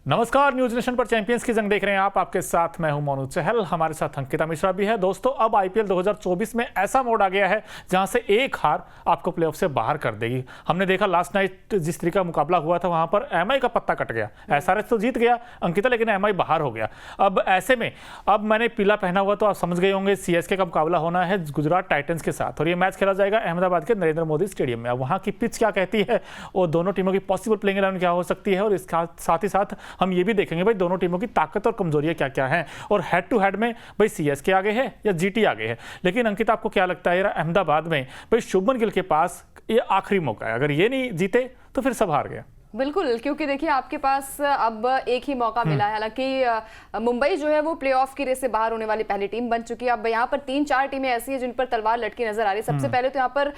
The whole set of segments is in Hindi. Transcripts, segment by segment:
नमस्कार, न्यूज नेशन पर चैंपियंस की जंग देख रहे हैं आप। आपके साथ मैं हूं मोनू चहल, हमारे साथ अंकिता मिश्रा भी है। दोस्तों, अब आईपीएल 2024 में ऐसा मोड आ गया है जहां से एक हार आपको प्लेऑफ से बाहर कर देगी। हमने देखा लास्ट नाइट जिस तरीके का मुकाबला हुआ था, वहां पर एमआई का पत्ता कट गया। एसआरएच तो जीत गया अंकिता, लेकिन एमआई बाहर हो गया। अब ऐसे में अब मैंने पीला पहना हुआ तो आप समझ गए होंगे सीएसके का मुकाबला होना है गुजरात टाइटंस के साथ, और ये मैच खेला जाएगा अहमदाबाद के नरेंद्र मोदी स्टेडियम में। अब वहां की पिच क्या कहती है और दोनों टीमों की पॉसिबल प्लेइंग 11 क्या हो सकती है, और इसके साथ ही साथ हम ये भी देखेंगे भाई दोनों टीमों की ताकत और कमजोरियां क्या क्या हैं, और हेड टू हेड में भाई सीएसके आगे है या जीटी आगे है। लेकिन अंकित, आपको क्या लगता है अहमदाबाद में भाई शुभमन गिल के पास ये आखिरी मौका है, अगर ये नहीं जीते तो फिर सब हार गया। बिल्कुल, क्योंकि देखिए आपके पास अब एक ही मौका मिला है। हालांकि मुंबई जो है वो प्लेऑफ की रेस से बाहर होने वाली पहली टीम बन चुकी है। अब यहाँ पर 3-4 टीमें ऐसी हैं जिन पर तलवार लटकी नजर आ रही है। सबसे पहले तो यहाँ पर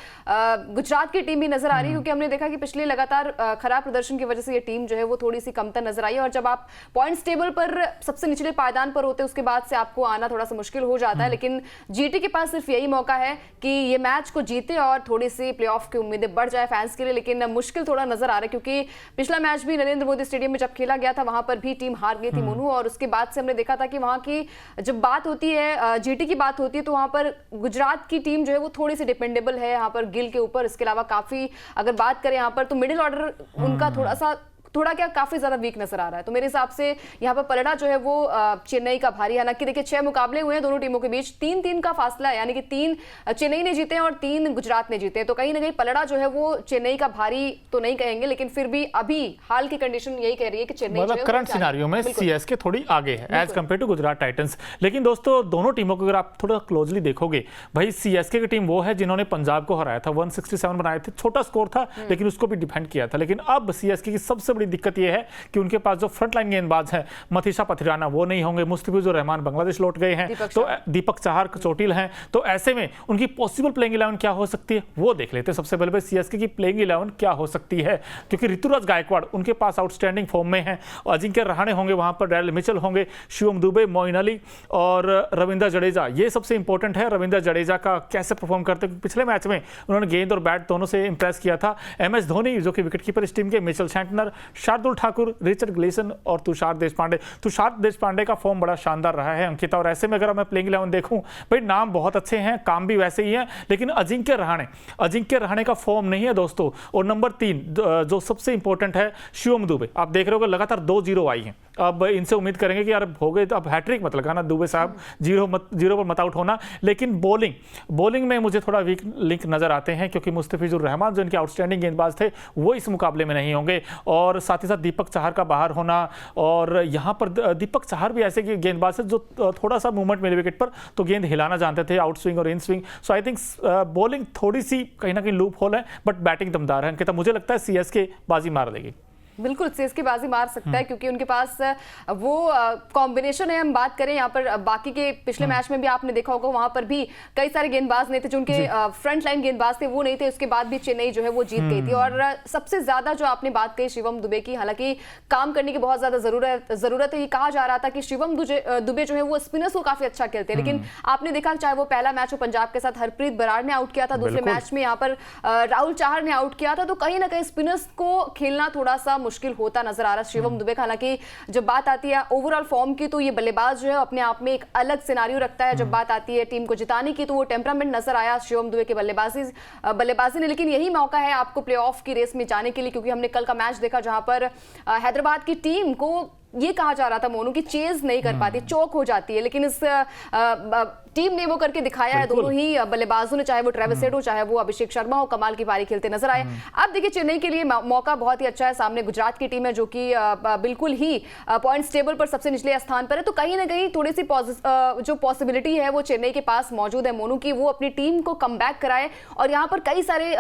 गुजरात की टीम भी नजर आ रही है, क्योंकि हमने देखा कि पिछले लगातार खराब प्रदर्शन की वजह से ये टीम जो है वो थोड़ी सी कमतर नजर आई है। और जब आप पॉइंट्स टेबल पर सबसे निचले पायदान पर होते हैं, उसके बाद से आपको आना थोड़ा सा मुश्किल हो जाता है। लेकिन जीटी के पास सिर्फ यही मौका है कि ये मैच को जीते और थोड़ी सी प्लेऑफ की उम्मीदें बढ़ जाए फैंस के लिए। लेकिन मुश्किल थोड़ा नजर आ रहा है, क्योंकि पिछला मैच भी नरेंद्र मोदी स्टेडियम में जब खेला गया था, वहां पर भी टीम हार गई थी मोनू। और उसके बाद से हमने देखा था कि वहां की जब बात होती है, जीटी की बात होती है, तो वहां पर गुजरात की टीम जो है वो थोड़ी सी डिपेंडेबल है यहाँ पर गिल के ऊपर। इसके अलावा काफी अगर बात करें यहाँ पर, तो मिडिल ऑर्डर उनका थोड़ा क्या काफी ज्यादा वीक नजर आ रहा है। तो मेरे हिसाब से यहाँ पर पलड़ा जो है वो चेन्नई का भारी। हालांकि देखिए 6 मुकाबले हुए हैं दोनों टीमों के बीच, 3-3 का फासला है, यानी कि 3 चेन्नई ने जीते हैं और 3 गुजरात ने जीते हैं। तो कहीं ना कहीं पलड़ा जो है वो चेन्नई का भारी तो नहीं कहेंगे, लेकिन फिर भी अभी हाल की कंडीशन यही कह रही है कि चेन्नई मतलब करंट सिनेरियो में सीएसके थोड़ी आगे है as compare to Gujarat Titans. लेकिन दोस्तों, दोनों टीमों को अगर आप थोड़ा क्लोजली देखोगे, भाई सीएसके की टीम वो है जिन्होंने पंजाब को हराया था, 167 बनाए थे, छोटा स्कोर था लेकिन उसको भी डिफेंड किया था। लेकिन अब सीएसके की सबसे बड़ी दिक्कत यह है कि उनके पास जो फ्रंट लाइन गेंदबाज हैं, मथीशा पथिराना वो नहीं होंगे, मुस्तफिजुर रहमान बांग्लादेश लौट गए हैं, तो दीपक चाहर चोटिल हैं। तो ऐसे में उनकी पॉसिबल प्लेइंग 11 क्या हो सकती है वो देख लेते हैं। सबसे पहले सीएसके की प्लेइंग 11 क्या हो सकती है, क्योंकि ऋतुराज गायकवाड़ उनके पास आउटस्टैंडिंग फॉर्म में है, अजिंक्य रहाणे होंगे वहां पर, डेरिल मिचेल होंगे, शिवम दुबे, मोइन अली और रविंद्र जडेजा। ये सबसे इंपॉर्टेंट है रविंद्र जडेजा का कैसे परफॉर्म करते हैं। पिछले मैच में उन्होंने गेंद और बैट दोनों से इंप्रेस किया था। एमएस धोनी जो कि विकेटकीपर इस टीम के, Mitchell Santner, Shardul Thakur, Richard Gleeson और तुषार देशपांडे का फॉर्म बड़ा शानदार रहा है अंकिता। और ऐसे में अगर मैं प्लेइंग 11 देखूं, भाई नाम बहुत अच्छे हैं, काम भी वैसे ही है, लेकिन अजिंक्य रहाणे का फॉर्म नहीं है दोस्तों। और नंबर 3 जो सबसे इंपॉर्टेंट है, शिवम दुबे। आप देख रहे हो लगातार 2 0 आई हैं। अब इनसे उम्मीद करेंगे कि यार हो गए तो अब हैट्रिक मत लगाना दुबे साहब, 0 पर मत आउट होना। लेकिन बॉलिंग में मुझे थोड़ा वीक लिंक नजर आते हैं, क्योंकि मुस्तफिजुर रहमान जो इनके आउटस्टैंडिंग गेंदबाज थे वो इस मुकाबले में नहीं होंगे। और साथ ही साथ दीपक चाहर का बाहर होना, और यहाँ पर दीपक चाहर भी ऐसे गेंदबाज है जो थोड़ा सा मूवमेंट मिले विकेट पर तो गेंद हिलाना जानते थे, आउट स्विंग और in swing. So I think bowling थोड़ी सी कहीं ना कहीं लूप होल है, बट बैटिंग दमदार है अंकिता। मुझे लगता है सीएसके बाजी मार देगी। बिल्कुल सीएसके बाजी मार सकता है, क्योंकि उनके पास वो कॉम्बिनेशन है। हम बात करें यहाँ पर बाकी के पिछले मैच में भी आपने देखा होगा, वहां पर भी कई सारे गेंदबाज नहीं थे, जो उनके फ्रंट लाइन गेंदबाज थे वो नहीं थे। उसके बाद भी चेन्नई जो है वो जीत गई थी। और सबसे ज्यादा जो आपने बात कही शिवम दुबे की, हालांकि काम करने की बहुत ज्यादा जरूरत है। ये कहा जा रहा था कि शिवम दुबे जो है वो स्पिनर्स को काफी अच्छा खेलते हैं, लेकिन आपने देखा चाहे वो पहला मैच हो पंजाब के साथ, हरप्रीत बराड़ ने आउट किया था, दूसरे मैच में यहाँ पर राहुल चाहर ने आउट किया था। तो कहीं ना कहीं स्पिनर्स को खेलना थोड़ा सा मुश्किल होता नजर आ रहा है शिवम दुबे का। हालांकि जब बात आती है ओवरऑल फॉर्म की, तो ये बल्लेबाज जो है अपने आप में एक अलग सिनेरियो रखता है। जब बात आती है टीम को जिताने की, तो वो टेम्परामेंट नजर आया शिवम दुबे के बल्लेबाजी ने। लेकिन यही मौका है आपको प्लेऑफ की रेस में जाने के लिए, क्योंकि हमने कल का मैच देखा जहां पर हैदराबाद की टीम को ये कहा जा रहा था मोनू की चेज नहीं कर पाती, चौक हो जाती है, लेकिन इस टीम ने वो करके दिखाया है। दोनों ही बल्लेबाजों ने, चाहे वो ट्रेविस हेड हो चाहे वो अभिषेक शर्मा हो, कमाल की पारी खेलते नजर आए। अब देखिए चेन्नई के लिए मौका बहुत ही अच्छा है। सामने गुजरात की टीम है जो कि बिल्कुल ही पॉइंट्स टेबल पर सबसे निचले स्थान पर है। तो कहीं ना कहीं थोड़ी सी जो पॉसिबिलिटी है वो चेन्नई के पास मौजूद है मोनू की, वो अपनी टीम को कमबैक कराए। और यहाँ पर कई सारे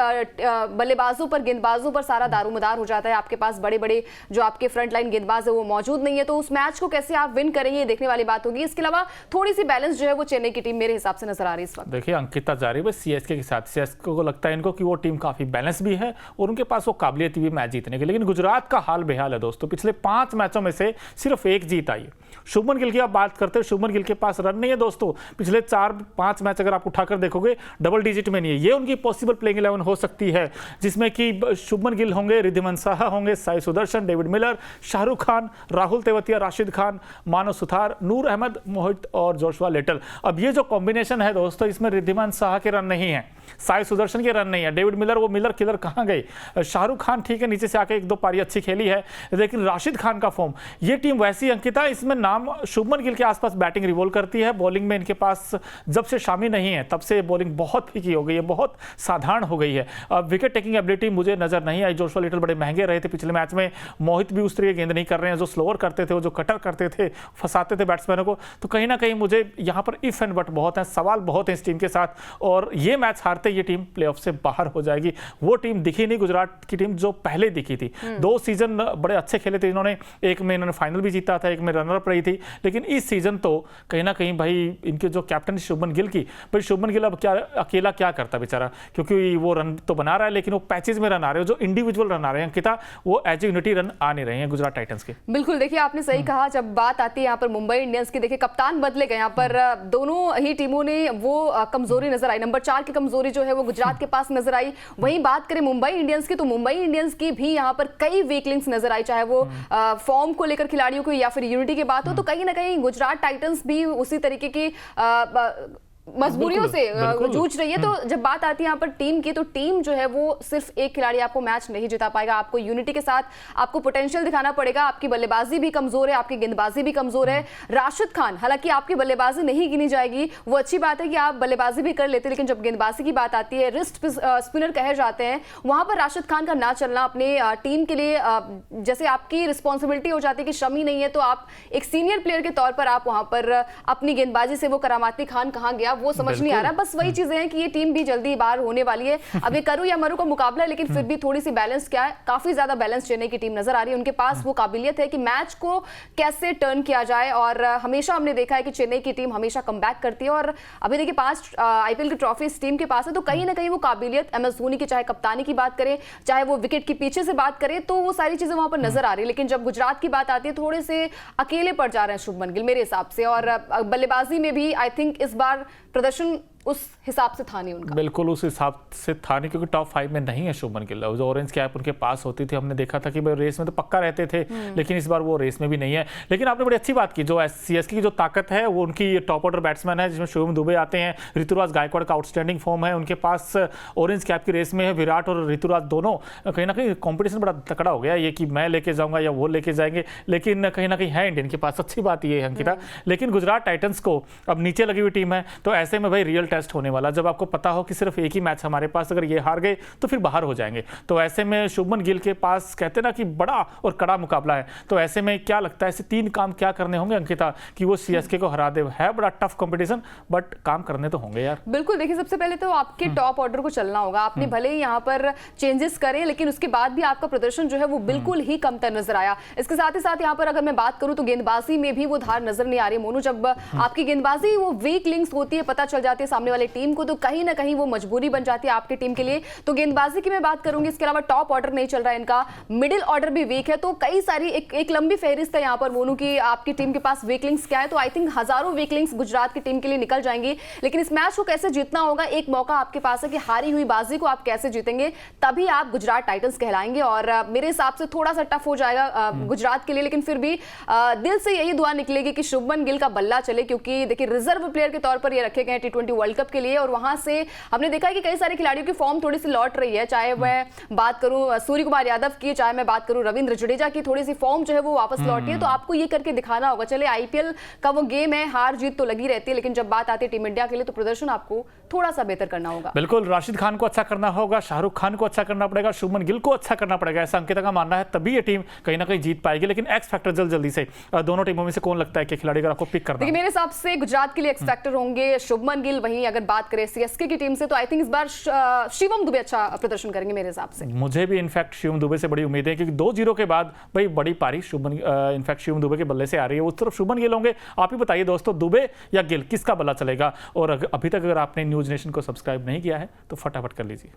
बल्लेबाजों पर, गेंदबाजों पर सारा दारोमदार हो जाता है। आपके पास बड़े बड़े जो आपके फ्रंट लाइन गेंदबाज है वो मौजूद नहीं है, तो उस मैच को कैसे आप विन करेंगे देखने वाली बात होगी। इसके अलावा थोड़ी सी बैलेंस जो है वो चेन्नई की टीम मेरे हिसाब से नजर आ रही है इस वक्त। देखिए अंकिता जा रही है सीएसके के साथ। सीएसके को लगता है इनको कि वो टीम काफी बैलेंस भी है और उनके पास वो काबिलियत भी मैच जीतने की। लेकिन गुजरात का हाल बेहाल है दोस्तों, पिछले 5 मैचों में से सिर्फ 1 जीत आई है। शुभमन गिल की आप बात करते हैं, शुभमन गिल के पास रन नहीं है दोस्तों। पिछले 4-5 मैच अगर आप उठाकर देखोगे डबल डिजिट में नहीं है। ये उनकी पॉसिबल प्लेइंग 11 हो सकती है, जिसमें कि शुभमन गिल होंगे, रिद्धिमान साहा होंगे, साई सुदर्शन, डेविड मिलर, शाहरुख खान, राहुल तेवतिया, राशिद खान, मानव सुथार, नूर अहमद, मोहित और जोशुआ लिटल। अब ये जो कॉम्बिनेशन है दोस्तों, इसमें रिद्धिमान साहा के रन नहीं है, साई सुदर्शन के रन नहीं है, डेविड मिलर वो मिलर किलर कहां गए, शाहरुख खान ठीक है नीचे से आके 1-2 पारी अच्छी खेली है, लेकिन राशिद खान का फॉर्म, ये टीम वैसी अंकिता, इसमें नाम शुभमन गिल के आसपास बैटिंग रिवॉल्व करती है। बॉलिंग में इनके पास जब से शामी नहीं है तब से बॉलिंग बहुत फीकी हो गई है, बहुत साधारण हो गई है। विकेट टेकिंग एबिलिटी मुझे नजर नहीं आई। जोशुआ लिटल बड़े महंगे रहे थे पिछले मैच में, मोहित भी उस तरह गेंद नहीं कर रहे हैं, जो स्लोअर करते थे, वो जो कटर करते थे, फंसाते थे बैट्समैनों को। तो कहीं ना कहीं मुझे यहाँ पर इफ एंड बट बहुत है, सवाल बहुत है इस टीम के साथ, और ये मैच हारते ये टीम प्लेऑफ से बाहर हो जाएगी। वो टीम दिखी नहीं गुजरात की टीम जो पहले दिखी थी। 2 सीजन बड़े अच्छे खेले थे इन्होंने, एक में इन्होंने फाइनल भी जीता था, एक में रनर अप रही थी, लेकिन इस सीजन तो कहीं ना कहीं भाई इनके जो कैप्टन शुभमन गिल की, भाई शुभमन गिल अब क्या अकेला क्या करता बेचारा, क्योंकि वो रन तो बना रहा है लेकिन वो पैचेज में रन आ रहे हैं, जो इंडिविजुअल रन आ रहे हैं अंकिता, वो एज ए यूनिटी रन आ नहीं रहे हैं गुजरात टाइटंस के। बिल्कुल, देखिए आपने सही कहा। जब बात आती है यहाँ पर मुंबई इंडियंस की, देखिए कप्तान बदले गए यहाँ पर, दोनों ही टीमों ने वो कमजोरी नजर आई, नंबर 4 की कमजोरी जो है वो गुजरात के पास नजर आई। वहीं बात करें मुंबई इंडियंस की, तो मुंबई इंडियंस की भी यहाँ पर कई वीक लिंक्स नजर आई, चाहे वो फॉर्म को लेकर खिलाड़ियों को या फिर यूनिटी की बात हो, तो कहीं ना कहीं गुजरात टाइटंस भी उसी तरीके की मजबूरियों से जूझ रही है। तो जब बात आती है यहाँ पर टीम की, तो टीम जो है वो सिर्फ एक खिलाड़ी आपको मैच नहीं जिता पाएगा, आपको यूनिटी के साथ आपको पोटेंशियल दिखाना पड़ेगा। आपकी बल्लेबाजी भी कमजोर है, आपकी गेंदबाजी भी कमजोर है। राशिद खान, हालांकि आपकी बल्लेबाजी नहीं गिनी जाएगी, वो अच्छी बात है कि आप बल्लेबाजी भी कर लेते, लेकिन जब गेंदबाजी की बात आती है, रिस्ट स्पिनर कहे जाते हैं, वहां पर राशिद खान का ना चलना अपने टीम के लिए जैसे आपकी रिस्पॉन्सिबिलिटी हो जाती है कि शमी नहीं है, तो आप एक सीनियर प्लेयर के तौर पर आप वहां पर अपनी गेंदबाजी से वो करामाती खान कहां गया वो समझ नहीं आ रहा। बस वही चीजें हैं कि ये टीम भी जल्दी बाहर होने वाली है। अब ये करूं या मरूं का मुकाबला है, लेकिन फिर भी थोड़ी सी बैलेंस, क्या है, काफी ज्यादा बैलेंस चेन्नई की टीम नजर आ रही है। उनके पास वो काबिलियत है कि मैच को कैसे टर्न किया जाए, और हमेशा हमने देखा है कि चेन्नई की टीम हमेशा कमबैक करती है, और अभी देखिए 5 आईपीएल की ट्रॉफी इस टीम के पास है, तो कहीं ना कहीं वो काबिलियत एमएस धोनी की, चाहे कप्तानी की बात करें, चाहे वो विकेट के पीछे से बात करें, तो वो सारी चीजें वहां पर नजर आ रही है। लेकिन जब गुजरात की बात आती है, थोड़े से अकेले पड़ जा रहे हैं शुभमन गिल मेरे हिसाब से, और बल्लेबाजी में भी आई थिंक इस बार प्रदर्शन उस हिसाब से था नहीं उनका। बिल्कुल उस हिसाब से था नहीं, क्योंकि टॉप 5 में नहीं है शुभमन गिल। जो ऑरेंज कैप उनके पास होती थी, हमने देखा था कि भाई रेस में तो पक्का रहते थे, लेकिन इस बार वो रेस में भी नहीं है। लेकिन आपने बड़ी अच्छी बात की, जो सीएसके की जो ताकत है वो उनकी टॉप ऑर्डर बैट्समैन है, जिसमें शुभम दुबे आते हैं, ऋतुराज गायकवाड़ का आउटस्टैंडिंग फॉर्म है, उनके पास ऑरेंज कैप की रेस में है विराट और ऋतुराज दोनों। कहीं ना कहीं कॉम्पिटिशन बड़ा तकड़ा हो गया, ये कि मैं लेके जाऊंगा या वो लेके जाएंगे, लेकिन कहीं ना कहीं है इंडियन के पास, अच्छी बात ये है अंकिता। लेकिन गुजरात टाइटंस को अब नीचे लगी हुई टीम है, तो ऐसे में भाई रियल टेस्ट होने वाला। जब आपको पता हो कि सिर्फ एक ही मैच हमारे पास, अगर ये हार गए तो फिर बाहर हो जाएंगे, तो ऐसे में शुभमन गिल के पास कहते ना कि बड़ा और कड़ा मुकाबला है। तो ऐसे में क्या लगता है, ऐसे 3 काम क्या करने होंगे अंकिता कि वो सीएसके को हरा दे? है बड़ा टफ कंपटीशन, बट काम करने तो होंगे यार। बिल्कुल, देखिए सबसे पहले तो आपके टॉप ऑर्डर को चलना होगा। आपने भले ही यहाँ पर चेंजेस करें, लेकिन उसके बाद भी आपका प्रदर्शन जो है वो बिल्कुल ही कमतर नजर आया। इसके साथ ही साथ यहाँ पर अगर मैं बात करूं तो गेंदबाजी में भी वो धार नजर नहीं आ रही मोनू। जब आपकी गेंदबाजी वो वीक लिंक्स होती है, पता चल जाती है सामने वाले टीम को, तो कहीं ना कहीं वो मजबूरी बन जाती है आपकी टीम के लिए। तो गेंदबाजी की मैं बात करूंगी, इसके अलावा टॉप ऑर्डर नहीं चल रहा है इनका, मिडिल ऑर्डर भी वीक है। तो कई सारी एक लंबी फहरिस्त है यहाँ पर मोनू की आपकी टीम के पास वीक लिंक्स क्या है। तो आई थिंक हजारों वीक लिंक्स गुजरात की टीम के लिए निकल जाएंगी, लेकिन इस मैच को कैसे जीतना होगा, एक मौका आपके पास है कि हारी हुई बाजी को आप कैसे जीतेंगे, तभी आप गुजरात टाइटंस कहलाएंगे। और मेरे हिसाब से थोड़ा सा टफ हो जाएगा गुजरात के लिए, लेकिन फिर भी दिल से यही दुआ निकलेगी कि शुभमन गिल का बल्ला चले, क्योंकि देखिए रिजर्व प्लेयर के तौर पर ये रखे गए हैं T20 वर्ल्ड कप के लिए, और वहां से हमने देखा है कि कई सारे खिलाड़ियों की फॉर्म थोड़ी सी लौट रही है। चाहे मैं बात करूं सूर्य कुमार यादव की, चाहे मैं बात करूं रविंद्र जडेजा की, थोड़ी सी फॉर्म जो है वो वापस लौटी है। तो आपको ये करके दिखाना होगा। चले आईपीएल का वो गेम है, हार जीत तो लगी रहती है, लेकिन जब बात आती है टीम इंडिया के लिए तो प्रदर्शन आपको थोड़ा सा बेहतर करना होगा। बिल्कुल, राशिद खान को अच्छा करना होगा, शाहरुख खान को अच्छा करना पड़ेगा, शुभमन गिल को अच्छा करना पड़ेगा, ऐसा अंकिता का मानना है, तभी ये टीम कहीं ना कहीं जीत पाएगी। लेकिन एक्स फैक्टर जल्दी से दोनों टीमों में से कौन लगता है कि खिलाड़ी अगर आपको पिक करना है? मेरे हिसाब से गुजरात के लिए एक्स फैक्टर होंगे शुभमन गिल, वहीं वहीं अगर बात करें सीएसके की टीम से तो आई थिंक इस बार शिवम दुबे अच्छा प्रदर्शन करेंगे मेरे हिसाब से। मुझे भी इनफैक्ट शिवम दुबे से बड़ी उम्मीद है, क्योंकि 2-0 के बाद भाई बड़ी पारी इनफैक्ट शिवम दुबे के बल्ले से आ रही है। उस तरफ शुभमन गिल होंगे। आप ही बताइए दोस्तों, दुबे या गिल, किसका बल्ला चलेगा? और अभी तक अगर आपने न्यूज़ नेशन को सब्सक्राइब नहीं किया है तो फटाफट कर लीजिए।